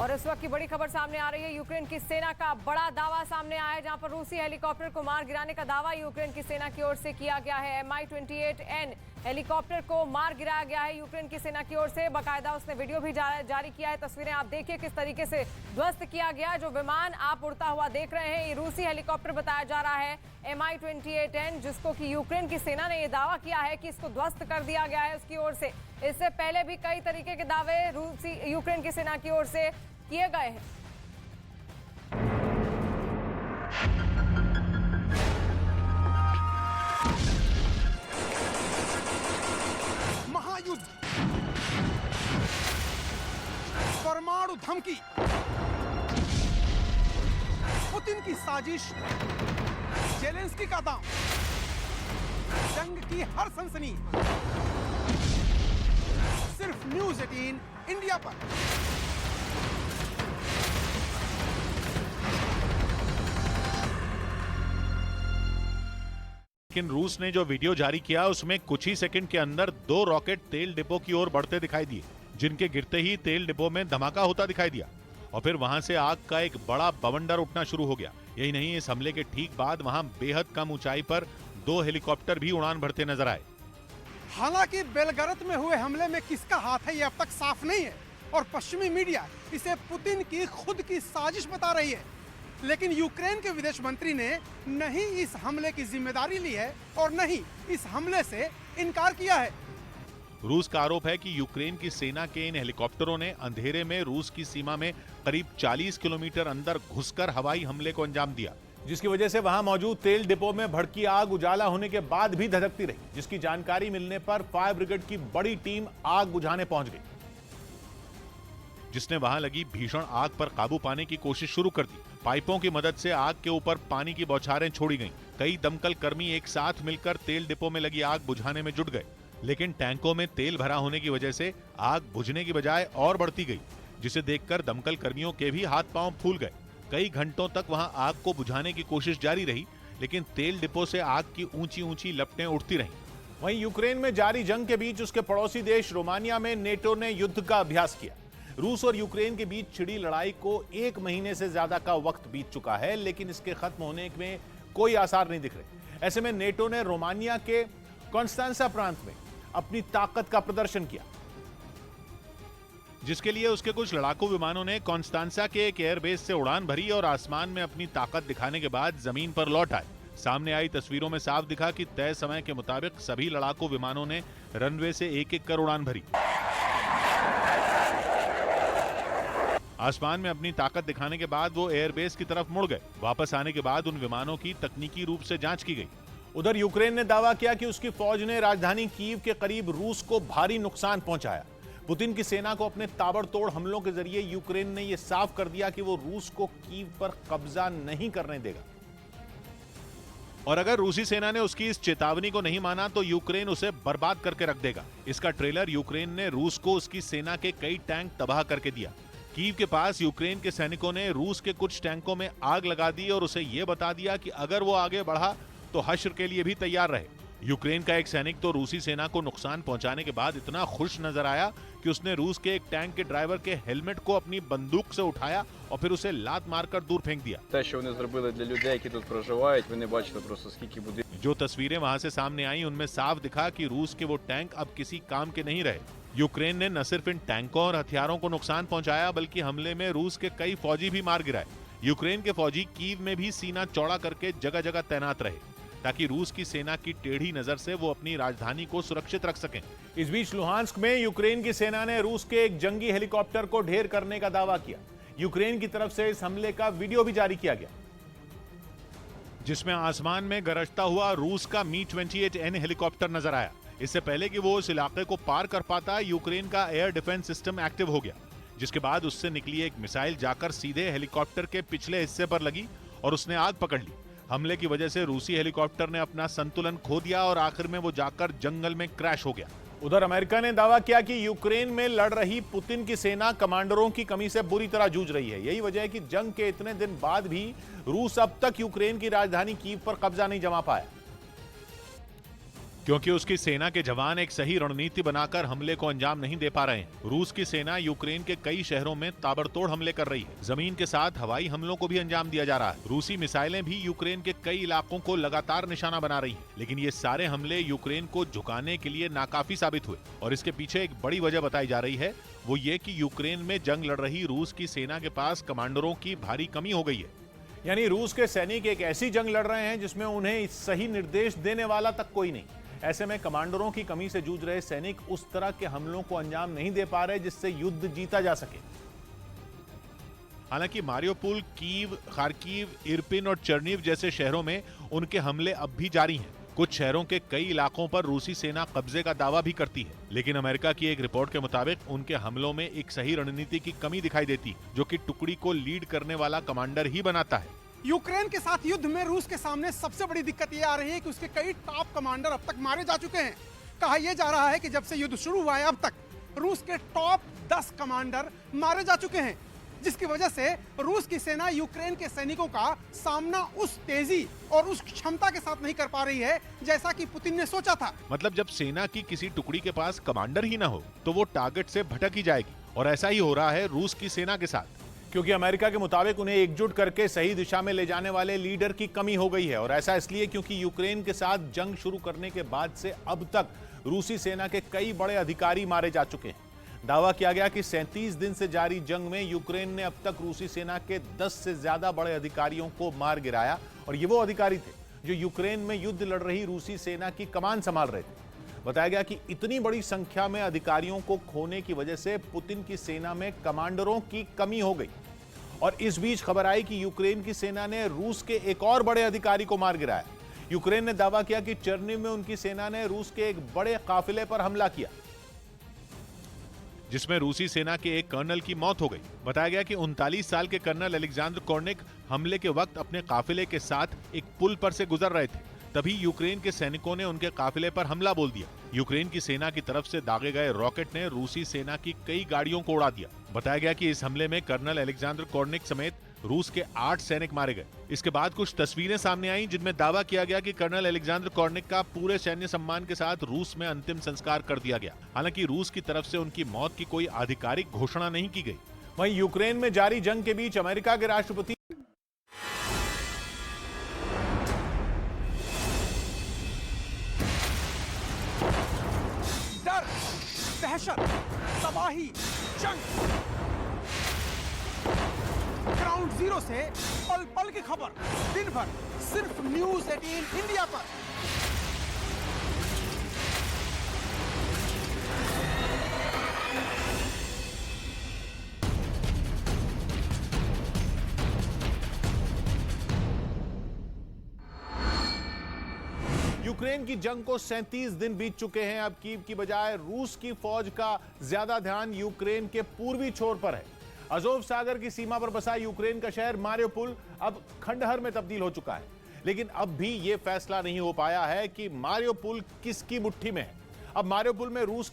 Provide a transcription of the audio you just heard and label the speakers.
Speaker 1: और इस वक्त की बड़ी खबर सामने आ रही है। यूक्रेन की सेना का बड़ा दावा सामने आया है, जहां पर रूसी हेलीकॉप्टर को मार गिराने का दावा यूक्रेन की सेना की ओर से किया गया है। Mi-28N हेलीकॉप्टर को मार गिराया गया है यूक्रेन की सेना की ओर से। बाकायदा उसने वीडियो भी जारी किया है। तस्वीरें आप देखिए किस तरीके से ध्वस्त किया गया। जो विमान आप उड़ता हुआ देख रहे हैं, ये रूसी हेलीकॉप्टर बताया जा रहा है Mi-28N, जिसको कि यूक्रेन की सेना ने यह दावा किया है कि इसको ध्वस्त कर दिया गया है उसकी ओर से। इससे पहले भी कई तरीके के दावे यूक्रेन की सेना की ओर से किए गए हैं।
Speaker 2: महायुद्ध, परमाणु धमकी, पुतिन की साजिश, जेलेंस्की का दांव, जंग की हर सनसनी सिर्फ न्यूज़ 18 इंडिया पर।
Speaker 3: लेकिन रूस ने जो वीडियो जारी किया उसमें कुछ ही सेकंड के अंदर 2 रॉकेट तेल डिपो की ओर बढ़ते दिखाई दिए, जिनके गिरते ही तेल डिपो में धमाका होता दिखाई दिया और फिर वहां से आग का एक बड़ा बवंडर उठना शुरू हो गया। यही नहीं, इस हमले के ठीक बाद वहां बेहद कम ऊंचाई पर 2 हेलीकॉप्टर भी उड़ान भरते नजर आए।
Speaker 2: हालांकि बेलगरद में हुए हमले में किसका हाथ है, यह अब तक साफ नहीं है और पश्चिमी मीडिया इसे पुतिन की खुद की साजिश बता रही है। लेकिन यूक्रेन के विदेश मंत्री ने न ही इस हमले की जिम्मेदारी ली है और न ही इस हमले से इनकार किया है।
Speaker 3: रूस का आरोप है कि यूक्रेन की सेना के इन हेलीकॉप्टरों ने अंधेरे में रूस की सीमा में करीब 40 किलोमीटर अंदर घुसकर हवाई हमले को अंजाम दिया,
Speaker 4: जिसकी वजह से वहां मौजूद तेल डिपो में भड़की आग उजाला होने के बाद भी धधकती रही, जिसकी जानकारी मिलने पर फायर ब्रिगेड की बड़ी टीम आग बुझाने पहुंच गई,
Speaker 3: जिसने वहां लगी भीषण आग पर काबू पाने की कोशिश शुरू कर दी। पाइपों की मदद से आग के ऊपर पानी की बौछारें छोड़ी गईं। कई दमकल कर्मी एक साथ मिलकर तेल डिपो में लगी आग बुझाने में जुट गए, लेकिन टैंकों में तेल भरा होने की वजह से आग बुझने की बजाय और बढ़ती गई, जिसे देखकर दमकल कर्मियों के भी हाथ पांव फूल गए। कई घंटों तक वहां आग को बुझाने की कोशिश जारी रही, लेकिन तेल डिपो से आग की ऊंची ऊंची लपटें उठती रहीं।
Speaker 4: वहीं यूक्रेन में जारी जंग के बीच उसके पड़ोसी देश रोमानिया में नेटो ने युद्ध का अभ्यास किया। रूस और यूक्रेन के बीच छिड़ी लड़ाई को 1 महीने से ज्यादा का वक्त बीत चुका है, लेकिन इसके खत्म होने में कोई आसार नहीं दिख रहे। ऐसे में नेटो ने रोमानिया के कॉन्स्टेंसा प्रांत में अपनी ताकत का प्रदर्शन किया,
Speaker 3: जिसके लिए उसके कुछ लड़ाकू विमानों ने कॉन्स्टेंसा के एक एयरबेस से उड़ान भरी और आसमान में अपनी ताकत दिखाने के बाद जमीन पर लौट आए। सामने आई तस्वीरों में साफ दिखा कि तय समय के मुताबिक सभी लड़ाकू विमानों ने रनवे से एक-एक कर उड़ान भरी। आसमान में अपनी ताकत दिखाने के बाद वो एयरबेस की तरफ मुड़ गए। वापस आने के बाद उन विमानों की तकनीकी रूप से जांच की गई।
Speaker 4: उधर यूक्रेन ने दावा किया कि उसकी फौज ने राजधानी कीव के करीब रूस को भारी नुकसान पहुंचाया। पुतिन की सेना को अपने ताबड़तोड़ हमलों के जरिए यूक्रेन ने यह साफ कर दिया कि वो रूस को कीव पर कब्जा नहीं करने देगा,
Speaker 3: और अगर रूसी सेना ने उसकी इस चेतावनी को नहीं माना तो यूक्रेन उसे बर्बाद करके रख देगा। इसका ट्रेलर यूक्रेन ने रूस को उसकी सेना के कई टैंक तबाह करके दिया। कीव के पास यूक्रेन के सैनिकों ने रूस के कुछ टैंकों में आग लगा दी और उसे यह बता दिया कि अगर वो आगे बढ़ा तो हश्र के लिए भी तैयार रहे। यूक्रेन का एक सैनिक तो रूसी सेना को नुकसान पहुंचाने के बाद इतना खुश नजर आया कि उसने रूस के एक टैंक के ड्राइवर के हेलमेट को अपनी बंदूक से उठाया और फिर उसे लात मारकर दूर फेंक दिया। जो तस्वीरें वहां से सामने आई उनमें साफ दिखा कि रूस के वो टैंक अब किसी काम के नहीं रहे। यूक्रेन ने न सिर्फ इन टैंकों और हथियारों को नुकसान पहुंचाया, बल्कि हमले में रूस के कई फौजी भी मार गिराए। यूक्रेन के फौजी कीव में भी सीना चौड़ा करके जगह जगह तैनात रहे, ताकि रूस की सेना की टेढ़ी नजर से वो अपनी राजधानी को सुरक्षित रख सकें।
Speaker 4: इस बीच लुहांस्क में यूक्रेन की सेना ने रूस के एक जंगी हेलीकॉप्टर को ढेर करने का दावा किया। यूक्रेन की तरफ से इस हमले का वीडियो भी जारी किया गया,
Speaker 3: जिसमें आसमान में गरजता हुआ रूस का Mi-28N हेलीकॉप्टर नजर आया। इससे पहले कि वो उस इलाके को पार कर पाता, यूक्रेन का एयर डिफेंस सिस्टम एक्टिव हो गया, जिसके बाद उससे निकली एक मिसाइल जाकर सीधे हेलीकॉप्टर के पिछले हिस्से पर लगी और उसने आग पकड़ ली। हमले की वजह से रूसी हेलीकॉप्टर ने अपना संतुलन खो दिया और आखिर में वो जाकर जंगल में क्रैश हो गया।
Speaker 4: उधर अमेरिका ने दावा किया कि यूक्रेन में लड़ रही पुतिन की सेना कमांडरों की कमी से बुरी तरह जूझ रही है। यही वजह है कि जंग के इतने दिन बाद भी रूस अब तक यूक्रेन की राजधानी कीव पर कब्जा नहीं जमा पाया।
Speaker 3: क्योंकि उसकी सेना के जवान एक सही रणनीति बनाकर हमले को अंजाम नहीं दे पा रहे हैं। रूस की सेना यूक्रेन के कई शहरों में ताबड़तोड़ हमले कर रही है। जमीन के साथ हवाई हमलों को भी अंजाम दिया जा रहा है। रूसी मिसाइलें भी यूक्रेन के कई इलाकों को लगातार निशाना बना रही हैं। लेकिन ये सारे हमले यूक्रेन को झुकाने के लिए नाकाफी साबित हुए और इसके पीछे एक बड़ी वजह बताई जा रही है, वो ये कि यूक्रेन में जंग लड़ रही रूस की सेना के पास कमांडरों की भारी कमी हो गई है।
Speaker 4: यानी रूस के सैनिक एक ऐसी जंग लड़ रहे हैं जिसमें उन्हें सही निर्देश देने वाला तक कोई नहीं। ऐसे में कमांडरों की कमी से जूझ रहे सैनिक उस तरह के हमलों को अंजाम नहीं दे पा रहे जिससे युद्ध जीता जा सके।
Speaker 3: हालांकि मारियोपोल, कीव, खार्किव, इरपिन और चर्निव जैसे शहरों में उनके हमले अब भी जारी हैं। कुछ शहरों के कई इलाकों पर रूसी सेना कब्जे का दावा भी करती है, लेकिन अमेरिका की एक रिपोर्ट के मुताबिक उनके हमलों में एक सही रणनीति की कमी दिखाई देती, जो कि टुकड़ी को लीड करने वाला कमांडर ही बनाता है।
Speaker 2: यूक्रेन के साथ युद्ध में रूस के सामने सबसे बड़ी दिक्कत ये आ रही है कि उसके कई टॉप कमांडर अब तक मारे जा चुके हैं। कहा यह जा रहा है कि जब से युद्ध शुरू हुआ है अब तक रूस के टॉप 10 कमांडर मारे जा चुके हैं, जिसकी वजह से रूस की सेना यूक्रेन के सैनिकों का सामना उस तेजी और उस क्षमता के साथ नहीं कर पा रही है जैसा कि पुतिन ने सोचा था।
Speaker 3: मतलब जब सेना की किसी टुकड़ी के पास कमांडर ही ना हो तो वो टारगेट से भटक ही जाएगी, और ऐसा ही हो रहा है रूस की सेना के साथ।
Speaker 4: क्योंकि अमेरिका के मुताबिक उन्हें एकजुट करके सही दिशा में ले जाने वाले लीडर की कमी हो गई है, और ऐसा इसलिए क्योंकि यूक्रेन के साथ जंग शुरू करने के बाद से अब तक रूसी सेना के कई बड़े अधिकारी मारे जा चुके हैं। दावा किया गया कि 37 दिन से जारी जंग में यूक्रेन ने अब तक रूसी सेना के 10 से ज्यादा बड़े अधिकारियों को मार गिराया, और ये वो अधिकारी थे जो यूक्रेन में युद्ध लड़ रही रूसी सेना की कमान संभाल रहे थे। बताया गया कि इतनी बड़ी संख्या में अधिकारियों को खोने की वजह से पुतिन की सेना में कमांडरों की कमी हो गई, और इस बीच खबर आई कि यूक्रेन की सेना ने रूस के एक और बड़े अधिकारी को मार गिराया। यूक्रेन ने दावा किया कि चर्निव में उनकी सेना ने रूस के एक बड़े काफिले पर हमला किया,
Speaker 3: जिसमें रूसी सेना के एक कर्नल की मौत हो गई। बताया गया कि 39 साल के कर्नल अलेक्जेंडर कॉर्निक हमले के वक्त अपने काफिले के साथ एक पुल पर से गुजर रहे थे, तभी यूक्रेन के सैनिकों ने उनके काफिले पर हमला बोल दिया। यूक्रेन की सेना की तरफ से दागे गए रॉकेट ने रूसी सेना की कई गाड़ियों को उड़ा दिया। बताया गया कि इस हमले में कर्नल अलेक्जेंडर कॉर्निक समेत रूस के 8 सैनिक मारे गए। इसके बाद कुछ तस्वीरें सामने आईं जिनमें दावा किया गया कि कर्नल अलेक्जेंडर कॉर्निक का पूरे सैन्य सम्मान के साथ रूस में अंतिम संस्कार कर दिया गया। हालांकि रूस की तरफ से उनकी मौत की कोई आधिकारिक घोषणा नहीं की गई।
Speaker 4: वहीं यूक्रेन में जारी जंग के बीच अमेरिका के राष्ट्रपति
Speaker 2: डर, दहशत, तबाही, जंग, ग्राउंड जीरो से पल पल की खबर दिन भर सिर्फ न्यूज़ 18 इंडिया पर।
Speaker 4: यूक्रेन की जंग को 37 दिन बीत चुके हैं। अब कीव की बजाय रूस की फौज का ज्यादा ध्यान यूक्रेन के पूर्वी छोर पर है। अजोव सागर की सीमा पर बसा यूक्रेन का शहर मारियोपोल अब खंडहर में तब्दील हो चुका है, लेकिन अब भी यह फैसला नहीं हो पाया है कि मारियोपोल किसकी मुट्ठी में है। अब मारियोपोल में रूस की